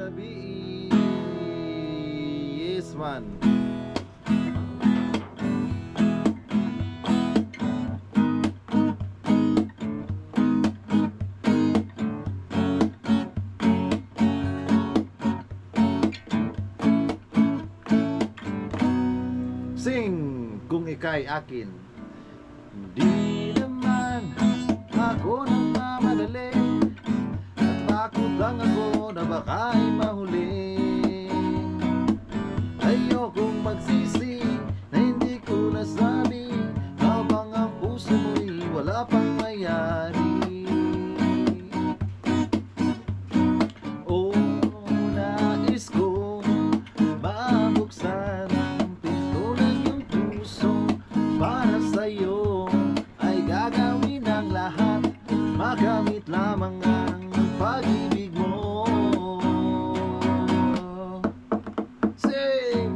gabi. Yes man. Sing kung ika'y akin. Hindi naman ako nagmamadali, at takot lang ako na baka'y mahuli. Ayokong magsisi na hindi ko nasabi, habang ang puso mo'y wala pang mayari. Oh, nais ko mabuksan ang pinto ng iyong puso. Para sa'yo ay gagawin ang lahat, magamit lamang ang pag-ibig mo. Say,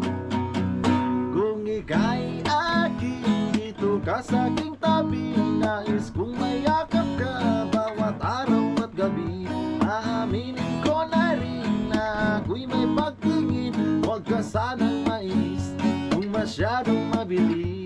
kung ika'y akin, dito ka sa aking tabi. Nais kong mayakap ka bawat araw at gabi. Aaminin ko na rin na ako'y may pagtingin. Huwag ka sanang mais kung masyadong mabilis.